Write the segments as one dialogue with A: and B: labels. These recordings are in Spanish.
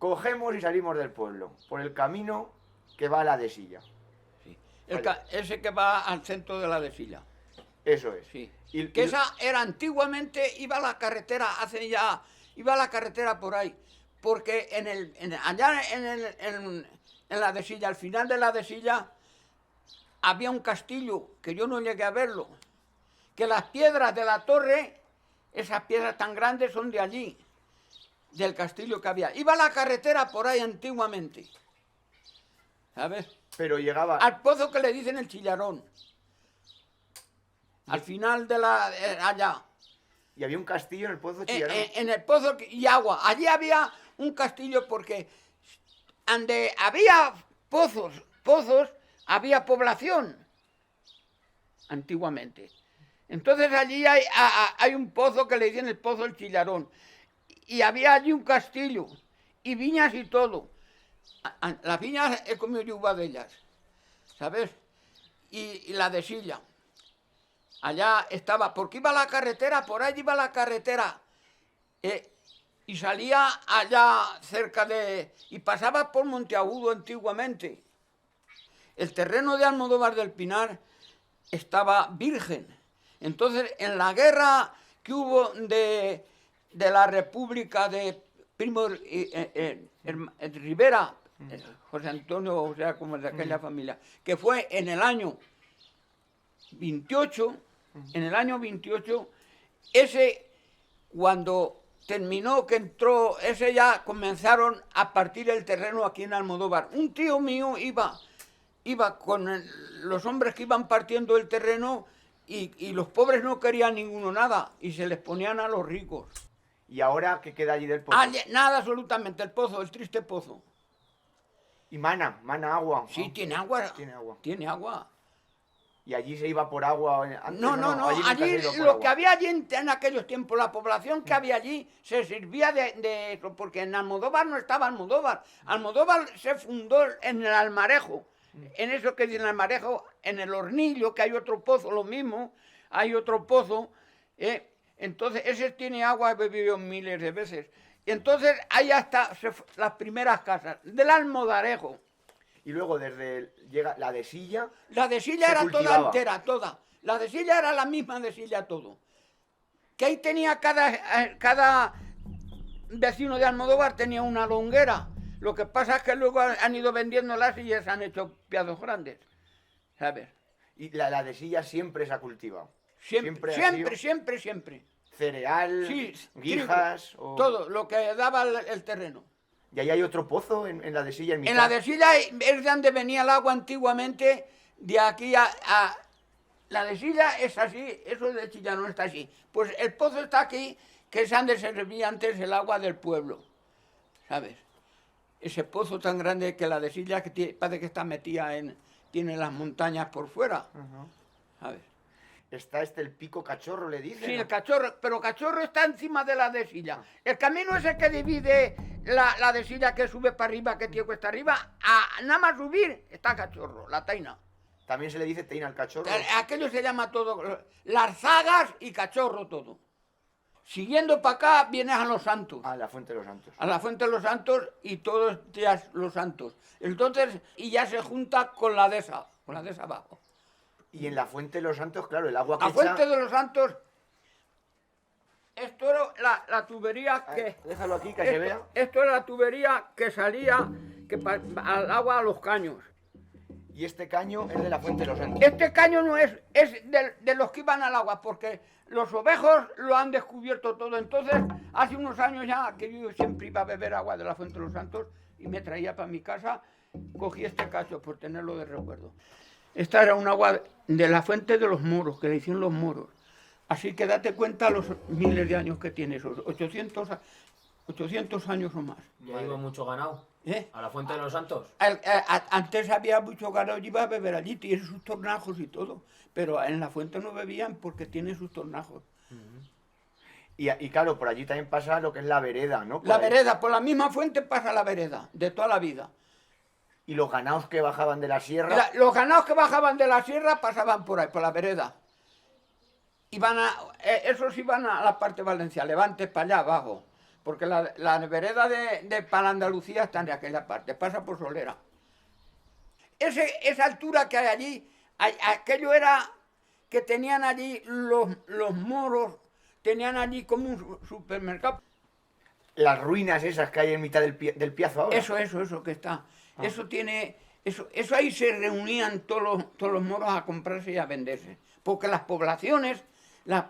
A: Cogemos y salimos del pueblo, por el camino que va a la Dehesilla.
B: Sí. Ese que va al centro de la Dehesilla.
A: Eso es.
B: Sí. Que esa era antiguamente, iba la carretera por ahí. Porque allá en la Dehesilla, al final de la Dehesilla, había un castillo, que yo no llegué a verlo, que las piedras de la torre, esas piedras tan grandes son de allí, del castillo que había. Iba la carretera por ahí antiguamente, ¿sabes?
A: Pero llegaba...
B: Al pozo que le dicen el Chillarón. Al final de allá.
A: Y había un castillo en el pozo Chillarón.
B: En el pozo y agua. Allí había un castillo porque donde había pozos, había población antiguamente. Entonces allí hay un pozo que le dicen el pozo del Chillarón. Y había allí un castillo y viñas y todo. Las viñas he comido yo uva de ellas, ¿sabes? Y la Dehesilla. Allá estaba, porque iba la carretera, por allí iba la carretera. Y salía allá cerca y pasaba por Monteagudo antiguamente. El terreno de Almodóvar del Pinar estaba virgen. Entonces, en la guerra que hubo de la República de Primo Rivera, José Antonio, o sea, como de aquella familia, que fue en el año 28, cuando terminó, que entró, ya comenzaron a partir el terreno aquí en Almodóvar. Un tío mío iba con los hombres que iban partiendo el terreno y los pobres no querían ninguno nada y se les ponían a los ricos.
A: ¿Y ahora qué queda allí del pozo?
B: Nada absolutamente, el pozo, el triste pozo.
A: ¿Y mana agua?
B: Sí, tiene agua.
A: Tiene agua. ¿Y allí se iba por agua antes?
B: No. Allí lo que había allí en aquellos tiempos, la población que había allí se servía de eso, porque en Almodóvar no estaba Almodóvar. Almodóvar se fundó en el Almarejo. En eso que dice el Almarejo, en el Hornillo, que hay otro pozo, lo mismo, hay otro pozo. Entonces, ese tiene agua, he bebido miles de veces. Y entonces, ahí hasta las primeras casas, del Almodarejo.
A: Y luego llega la Dehesilla.
B: La Dehesilla era toda entera, toda. La Dehesilla era la misma Dehesilla todo. Que ahí tenía cada vecino de Almodóvar tenía una longuera. Lo que pasa es que luego han ido vendiéndolas y ya se han hecho piados grandes, ¿sabes?
A: Y la Dehesilla siempre se ha cultivado.
B: Siempre.
A: Cereal,
B: sí,
A: guijas...
B: Todo, lo que daba el terreno.
A: ¿Y ahí hay otro pozo en la Dehesilla? En
B: la Dehesilla es de donde venía el agua antiguamente, de aquí a... La Dehesilla es así, eso de Chillán está así. Pues el pozo está aquí, que es donde se servía antes el agua del pueblo, ¿sabes? Ese pozo tan grande que la Dehesilla, que parece que está metida tiene las montañas por fuera, ¿sabes?
A: Está el pico Cachorro, le dicen.
B: Sí, el Cachorro, pero Cachorro está encima de la Dehesilla. El camino ese que divide la Dehesilla, que sube para arriba, que tiene cuesta arriba, nada más subir está Cachorro, la Taina.
A: ¿También se le dice Taina al Cachorro?
B: Aquello se llama todo, las Zagas y Cachorro todo. Siguiendo para acá vienes a Los Santos.
A: A la Fuente de los Santos.
B: A la Fuente de los Santos y todos los días Los Santos. Entonces, y ya se junta con la de abajo.
A: Y en la Fuente de los Santos, claro, el agua que
B: La Fuente de los Santos, esto era la tubería que...
A: Déjalo aquí, que se vea.
B: Esto era la tubería que salía al agua a los caños.
A: Y este caño es de la Fuente de los Santos.
B: Este caño no es de los que iban al agua, porque los ovejos lo han descubierto todo. Entonces, hace unos años ya, que yo siempre iba a beber agua de la Fuente de los Santos y me traía para mi casa, cogí este cacho por tenerlo de recuerdo. Esta era un agua de la Fuente de los Moros, que le hicieron los moros. Así que date cuenta los miles de años que tiene, esos 800 años o más.
C: ¿Ya iba mucho ganado? ¿A la Fuente de los Santos?
B: Antes había mucho ganado, yo iba a beber allí, tiene sus tornajos y todo, pero en la fuente no bebían porque tiene sus tornajos.
A: Y claro, por allí también pasa lo que es la vereda, ¿no?
B: Vereda, por la misma fuente pasa la vereda, de toda la vida.
A: ¿Y los ganados que bajaban de la sierra?
B: Los ganados que bajaban de la sierra pasaban por ahí, por la vereda. Esos iban a la parte de Valencia, Levante, para allá abajo. porque la vereda de para Andalucía está en aquella parte, pasa por Solera. Esa altura que hay allí, aquello era que tenían allí los moros, tenían allí como un supermercado.
A: Las ruinas esas que hay en mitad del Piazo ahora.
B: Eso que está. Eso ahí se reunían todos los moros a comprarse y a venderse. Porque las poblaciones,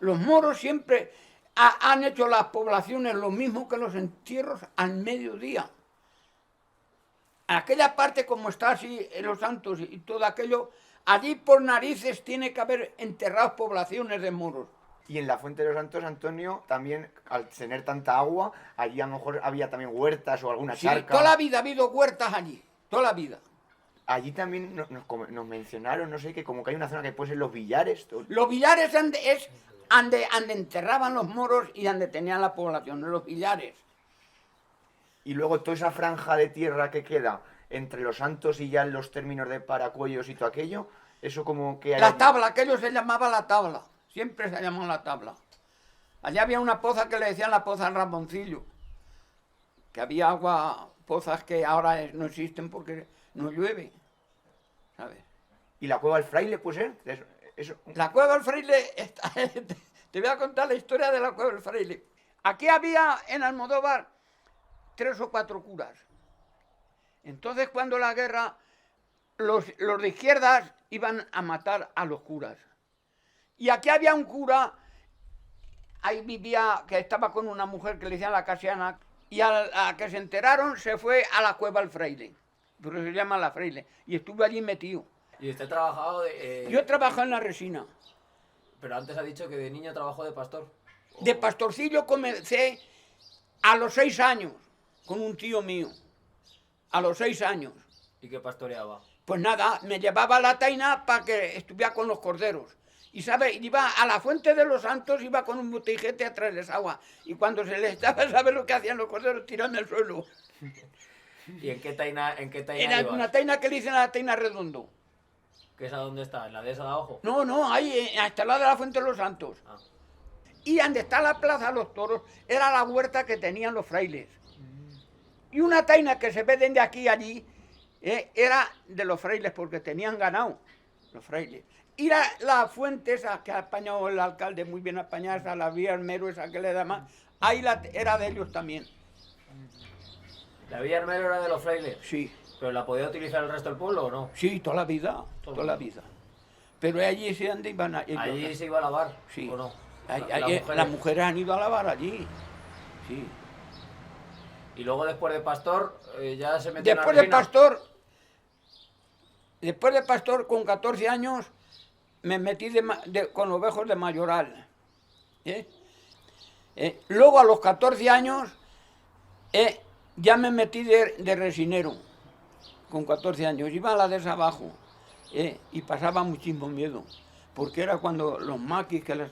B: los moros siempre han hecho las poblaciones lo mismo que los entierros al mediodía. Aquella parte como está así en Los Santos y todo aquello, allí por narices tiene que haber enterrados poblaciones de moros.
A: Y en la Fuente de los Santos, Antonio, también, al tener tanta agua, allí a lo mejor había también huertas o alguna
B: Sí,
A: charca.
B: toda la vida ha habido huertas allí, toda la vida.
A: Allí también nos mencionaron, no sé, que como que hay una zona que puede ser los Villares.
B: Los Villares es donde enterraban los moros y donde tenían la población, los Villares.
A: Y luego toda esa franja de tierra que queda entre los Santos y ya los términos de Paracuellos y todo aquello, eso como que hay
B: La
A: allí.
B: tabla, aquello se llamaba la tabla, siempre se llamó la tabla. Allá había una poza que le decían la poza Ramoncillo, que había agua, pozas que ahora no existen porque no llueve, ¿sabes?
A: ¿Y la Cueva del Fraile puede ser? Eso.
B: La Cueva del Fraile, te voy a contar la historia de la Cueva del Fraile. Aquí había en Almodóvar 3 o 4 curas. Entonces cuando la guerra, los de izquierdas iban a matar a los curas. Y aquí había un cura, ahí vivía, que estaba con una mujer que le decían la Casiana, y a que se enteraron se fue a la Cueva del Fraile, por eso se llama la Fraile, y estuve allí metido.
C: ¿Y usted ha trabajado
B: Yo he trabajado en la resina.
C: Pero antes ha dicho que de niño trabajó de pastor.
B: De pastorcillo comencé a los 6 años, con un tío mío, a los 6 años.
C: ¿Y qué pastoreaba?
B: Pues nada, me llevaba a la taina para que estuviera con los corderos. Y, ¿sabe? Iba a la Fuente de los Santos, iba con un botijete a traerles agua. Y cuando se les daba, ¿sabe lo que hacían los corderos? Tirando el suelo.
C: ¿Y en qué taina
B: Era
C: ibas?
B: una taina que le dicen a la taina redondo.
C: ¿Qué es a dónde está? ¿En la dehesa de abajo?
B: No, ahí, hasta el lado de la Fuente de los Santos.
C: Ah.
B: Y donde está la Plaza de los Toros, era la huerta que tenían los frailes. Y una taina que se ve desde aquí a allí, era de los frailes, porque tenían ganado, los frailes. Y la fuente esa que ha apañado el alcalde, muy bien apañada, esa, la vía Armero, esa que le da más, ahí era de ellos también.
C: ¿La Villa Armero era de los frailes?
B: Sí,
C: ¿Pero la podía utilizar el resto del pueblo o no?
B: sí, toda la vida, toda la vida. Pero allí sí donde iban ellos.
C: ¿Allí se iba a lavar?
B: Sí.
C: ¿O no?
B: Las mujeres han ido a lavar allí, sí.
C: Y luego después de pastor, ya se metió
B: Después
C: en la
B: de pastor, con 14 años, me metí con los ovejos de mayoral. Luego, a los 14 años, ya me metí de resinero, con 14 años. Iba a la de abajo, y pasaba muchísimo miedo, porque era cuando los maquis que les...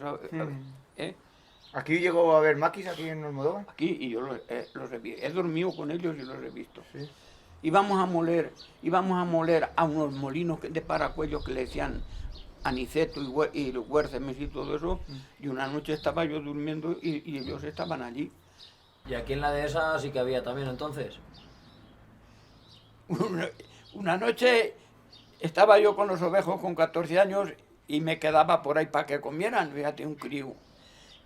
A: ¿Aquí llegó a haber maquis aquí en Almodóvar?
B: Aquí, y yo los he visto. He dormido con ellos y los he visto.
A: Sí.
B: Íbamos a moler a unos molinos de Paracuellos que le decían Aniceto y Huércemes y todo eso, y una noche estaba yo durmiendo y ellos estaban allí.
C: ¿Y aquí en la dehesa sí que había también entonces?
B: Una noche estaba yo con los ovejos con 14 años y me quedaba por ahí para que comieran, fíjate, un crío.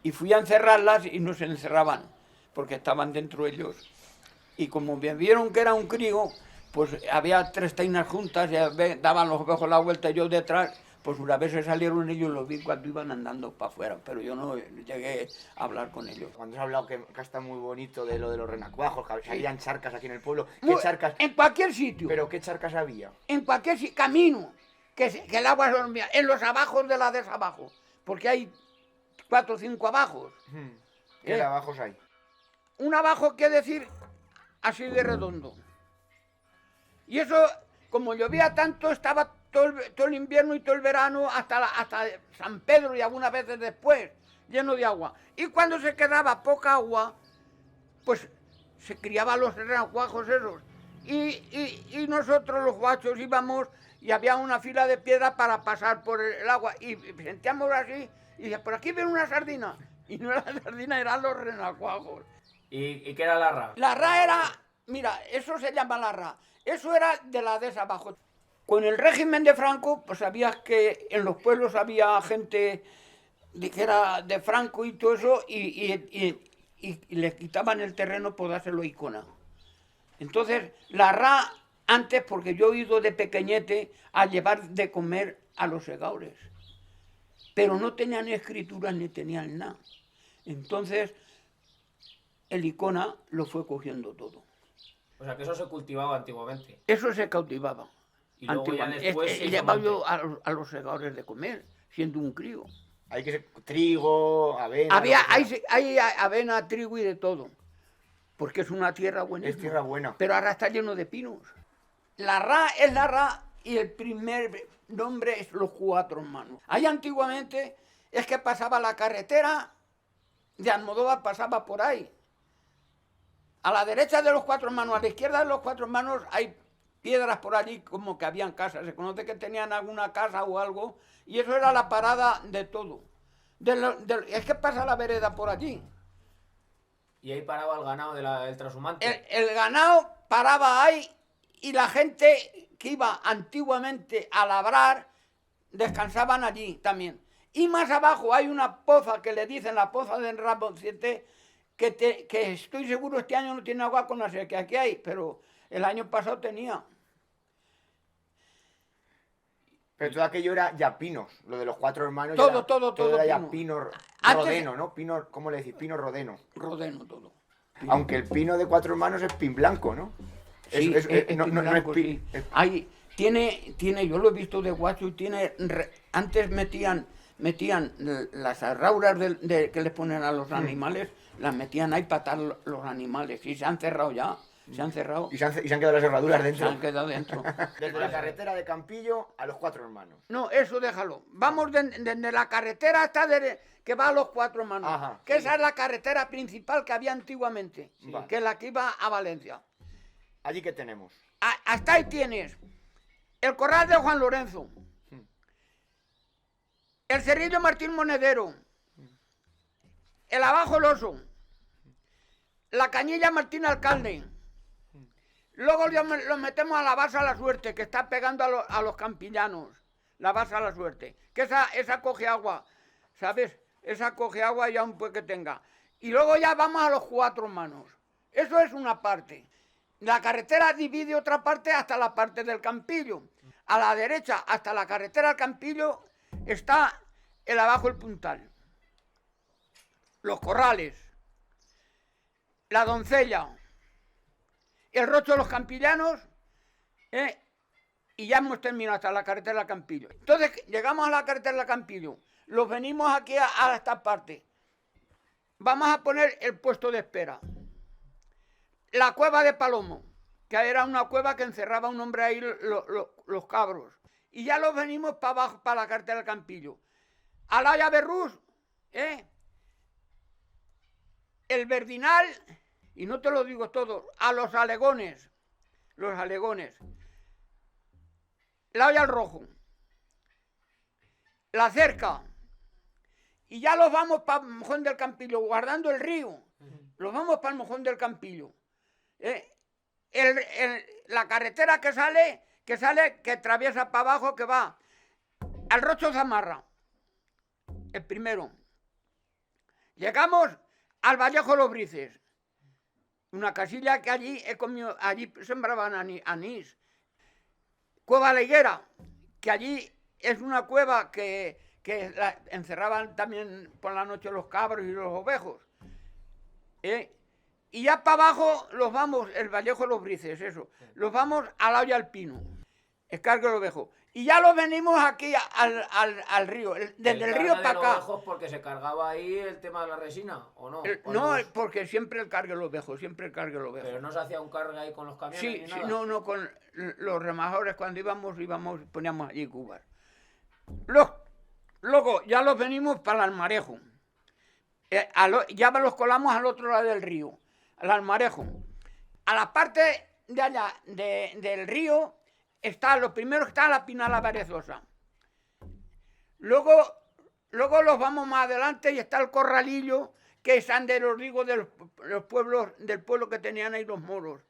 B: Y fui a encerrarlas y no se encerraban, porque estaban dentro ellos. Y como me vieron que era un crío, pues había 3 tainas juntas, y daban los ovejos la vuelta y yo detrás, pues una vez se salieron ellos, los vi cuando iban andando para afuera, pero yo no llegué a hablar con ellos.
A: Cuando has hablado que está muy bonito de lo de los renacuajos, que habían charcas aquí en el pueblo. ¿Qué
B: Muy-
A: charcas?
B: En cualquier sitio.
A: ¿Pero qué charcas había?
B: En cualquier camino, que el agua se dormía, en los abajos de la desabajo, porque hay 4 o 5 abajos.
A: ¿Qué abajos hay?
B: Un abajo quiere decir así de redondo. Y eso, como llovía tanto, estaba todo el invierno y todo el verano hasta San Pedro y algunas veces después, lleno de agua. Y cuando se quedaba poca agua, pues se criaban los renacuajos esos. Y nosotros los guachos íbamos y había una fila de piedra para pasar por el agua y sentíamos así y decía, por aquí viene una sardina. Y no era la sardina, eran los renacuajos.
C: ¿Y qué era la ra?
B: La ra era, mira, eso se llama la ra. Eso era de la dehesa abajo. Con el régimen de Franco, pues sabías que en los pueblos había gente que era de Franco y todo eso, y les quitaban el terreno por dárselo a Icona. Entonces, la ra, antes, porque yo he ido de pequeñete a llevar de comer a los segadores, pero no tenían escrituras ni tenían nada. Entonces, el Icona lo fue cogiendo todo.
C: O sea, que eso se cultivaba antiguamente.
B: Eso se cautivaba.
C: Y luego ya después se
B: He
C: hizo
B: llevado
C: mantel.
B: yo a los segadores de comer, siendo un crío.
A: Hay que ser trigo, avena...
B: Había,
A: lo que sea.
B: hay avena, trigo y de todo, porque es una tierra buenísima.
A: Es tierra buena.
B: Pero ahora está lleno de pinos. La ra es la ra y el primer nombre es los cuatro hermanos. Ahí antiguamente es que pasaba la carretera de Almodóvar, pasaba por ahí. A la derecha de los cuatro hermanos, a la izquierda de los cuatro hermanos hay piedras por allí como que habían casas. Se conoce que tenían alguna casa o algo y eso era la parada de todo. Es que pasa la vereda por allí.
C: Y ahí paraba el ganado del trashumante.
B: El ganado paraba ahí y la gente que iba antiguamente a labrar descansaban allí también. Y más abajo hay una poza que le dicen la poza de Ramonciete, que estoy seguro este año no tiene agua con la sequía que aquí hay, pero el año pasado tenía.
A: Pero todo aquello era ya pinos, lo de los cuatro hermanos.
B: Todo
A: era ya
B: pino.
A: pino
B: Antes-
A: rodeno, ¿no? Pino, ¿cómo le decís? Pino rodeno.
B: Rodeno todo.
A: Aunque el pino de cuatro hermanos es pin blanco, ¿no?
B: Sí,
A: No es
B: blanco,
A: pin.
B: sí. Ahí tiene, yo lo he visto de guacho y tiene, antes metían las arrauras que les ponen a los animales, las metían ahí para atar los animales y se han cerrado ya, se han cerrado,
A: Y se han quedado las herraduras
B: se
A: dentro.
B: han quedado dentro.
A: Desde la carretera de Campillo a los cuatro hermanos.
B: No, eso déjalo. Vamos desde la carretera hasta que va a los cuatro hermanos,
A: Ajá,
B: que
A: sí.
B: esa es la carretera principal que había antiguamente,
A: Vale.
B: que es la que iba a Valencia.
A: Allí que tenemos.
B: Hasta ahí tienes el corral de Juan Lorenzo, el cerrillo Martín Monedero, el abajo el oso, la cañilla Martín Alcalde. Luego lo metemos a la Basa a la Suerte, que está pegando a los campillanos, la Basa a la Suerte, que esa coge agua, ¿sabes? Esa coge agua ya un pues que tenga. Y luego ya vamos a los cuatro hermanos. Eso es una parte. La carretera divide otra parte hasta la parte del Campillo. A la derecha, hasta la carretera del Campillo, está el abajo el Puntal. Los corrales. La doncella. El rocho de los campillanos. Y ya hemos terminado hasta la carretera del Campillo. Entonces, llegamos a la carretera del Campillo. Los venimos aquí a esta parte. Vamos a poner el puesto de espera. La cueva de Palomo, que era una cueva que encerraba un hombre ahí los cabros. Y ya los venimos para abajo, para la carretera del Campillo. Alaya Berrús, el Verdinal, y no te lo digo todo, a los alegones, la olla al rojo, la cerca, y ya los vamos para el Mojón del Campillo, guardando el río, los vamos para el Mojón del Campillo. La carretera que sale, que atraviesa para abajo, que va al Rocho Zamarra, el primero. Llegamos al Vallejo Los Brices, una casilla que allí he comido, allí sembraban anís. Cueva La Higuera, que allí es una cueva que la encerraban también por la noche los cabros y los ovejos. Y ya para abajo los vamos, el Vallejo Los Brices, eso. Los vamos a la olla al Pino, el cargo del ovejo. Y ya los venimos aquí al río, desde el río para acá.
C: Porque se cargaba ahí el tema de la resina, ¿o no?
B: No, porque siempre el cargue el ovejo, siempre el cargue el ovejo.
C: Pero no se hacía un cargue ahí con los camiones
B: Sí,
C: ni
B: sí,
C: nada.
B: no, con los remajadores cuando íbamos, poníamos allí cubas. Luego ya los venimos para el Almarejo. Ya los colamos al otro lado del río, al Almarejo. A la parte de allá del río está, lo primero está la Pinala Perezosa. Luego los vamos más adelante y está el Corralillo, que están de los rigos de los pueblos, del pueblo que tenían ahí los moros,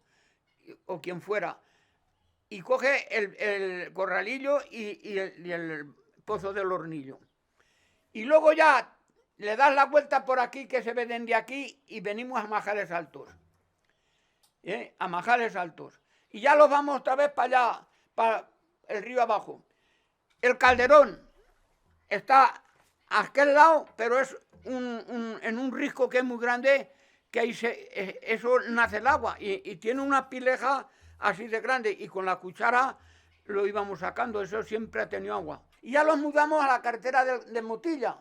B: o quien fuera. Y coge el corralillo y el pozo del hornillo. Y luego ya le das la vuelta por aquí, que se ve desde aquí, y venimos a Majales Altos. A Majales Altos. Y ya los vamos otra vez para allá, para el río abajo. El Calderón está a aquel lado, pero es en un risco que es muy grande, que ahí eso nace el agua. Y tiene una pileja así de grande, y con la cuchara lo íbamos sacando, eso siempre ha tenido agua. Y ya los mudamos a la carretera de Motilla,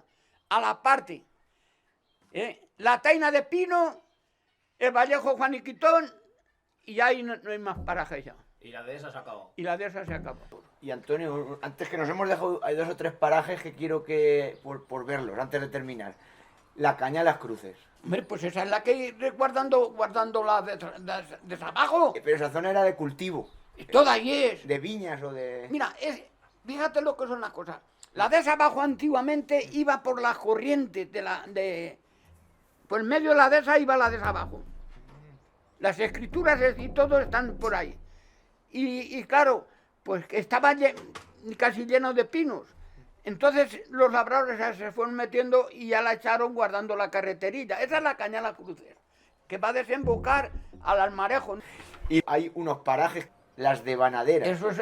B: a la parte. La Taina de Pino, el Vallejo Juaniquitón, y ahí no hay más parajes ya.
C: Y la de esa se acabó.
B: Y la de esa se acabó.
A: Y Antonio, antes que nos hemos dejado, hay 2 o 3 parajes que quiero que, por verlos, antes de terminar. La Caña de las Cruces.
B: Hombre, pues esa es la que hay guardando la de abajo.
A: Pero esa zona era de cultivo.
B: Toda ahí es.
A: De viñas o de...
B: Mira, fíjate lo que son las cosas. La de abajo antiguamente iba por las corrientes por en medio de la de esa iba la de abajo. Las escrituras y todo están por ahí. Y claro, pues que estaba casi lleno de pinos. Entonces los labradores se fueron metiendo y ya la echaron guardando la carreterilla. Esa es la Caña de la Cruces, que va a desembocar al Almarejo.
A: Y hay unos parajes, las de Banaderas.
B: Eso es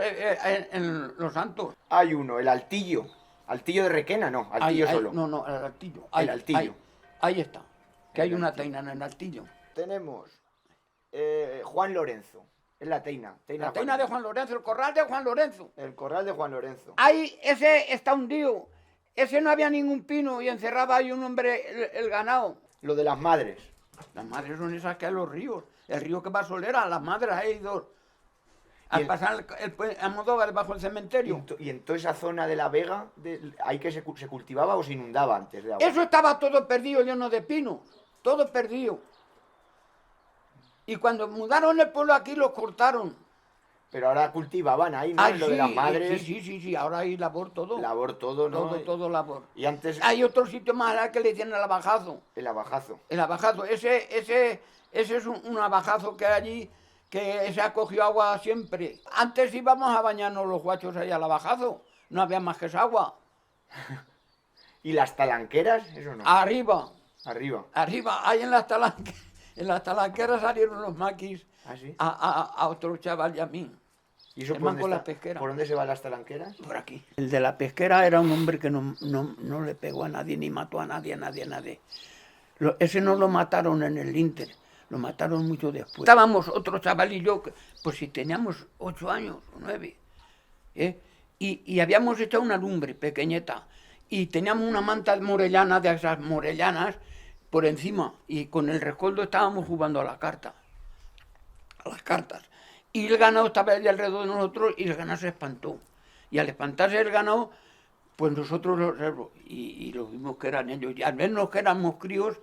B: en Los Santos.
A: Hay uno, el Altillo. Altillo de Requena, no, Altillo solo.
B: No, el Altillo.
A: El Altillo.
B: Ahí está, que hay una taina en el Altillo.
A: Tenemos Juan Lorenzo. Es la Teina.
B: La taina de Juan Lorenzo, el corral de Juan Lorenzo.
A: El corral de Juan Lorenzo.
B: Ahí, ese está hundido. Ese no había ningún pino y encerraba ahí un hombre el ganado.
A: Lo de las madres.
B: Las madres son esas que hay en los ríos. El río que va a Solera, las madres hay 2. Al pasar a Modóvar bajo el cementerio.
A: Y en toda esa zona de la Vega, ¿ahí que se cultivaba o se inundaba antes de agua?
B: Eso estaba todo perdido, lleno de pinos. Todo perdido. Y cuando mudaron el pueblo aquí, los cortaron.
A: Pero ahora cultivaban ahí, ¿no? Lo de las madres.
B: Sí, ahora hay labor todo.
A: Labor todo, ¿no?
B: Todo labor.
A: Y antes...
B: Hay otro sitio más allá que le dicen el abajazo.
A: El abajazo.
B: El abajazo. Ese es un abajazo que hay allí, que se ha cogido agua siempre. Antes íbamos a bañarnos los guachos ahí al abajazo. No había más que esa agua.
A: ¿Y las talanqueras? Eso no.
B: Arriba.
A: Arriba.
B: Arriba, ahí en las talanqueras salieron los maquis.
A: ¿Ah, sí?
B: A otro chaval y a mí.
A: ¿Y eso
B: El
A: por
B: man
A: dónde,
B: con la
A: está?
B: pesquera.
A: ¿Por dónde se van las talanqueras?
B: Por aquí. El de la pesquera era un hombre que no le pegó a nadie, ni mató a nadie. Ese no lo mataron en el Inter, lo mataron mucho después. Estábamos otro chaval y yo, pues si teníamos 8 años o 9, y habíamos hecho una lumbre pequeñita, y teníamos una manta morellana, de esas morellanas, por encima, y con el rescoldo estábamos jugando a las cartas. Y el ganado estaba allí alrededor de nosotros y el ganado se espantó. Y al espantarse el ganado, pues nosotros y lo vimos que eran ellos. Y al vernos que éramos críos,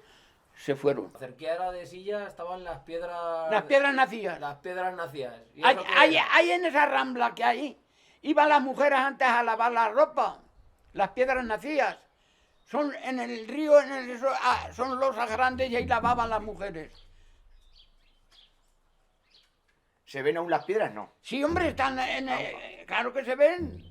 B: se fueron.
C: Cerquera de Silla estaban las piedras...
B: Las piedras nacías.
C: Las piedras nacías. ¿Y
B: Hay,
C: eso qué
B: hay,
C: era?
B: hay en esa rambla que hay, iban las mujeres antes a lavar la ropa. Las piedras nacías. Son en el río, son losas grandes y ahí lavaban las mujeres.
A: ¿Se ven aún las piedras? No.
B: Sí, hombre, claro que se ven.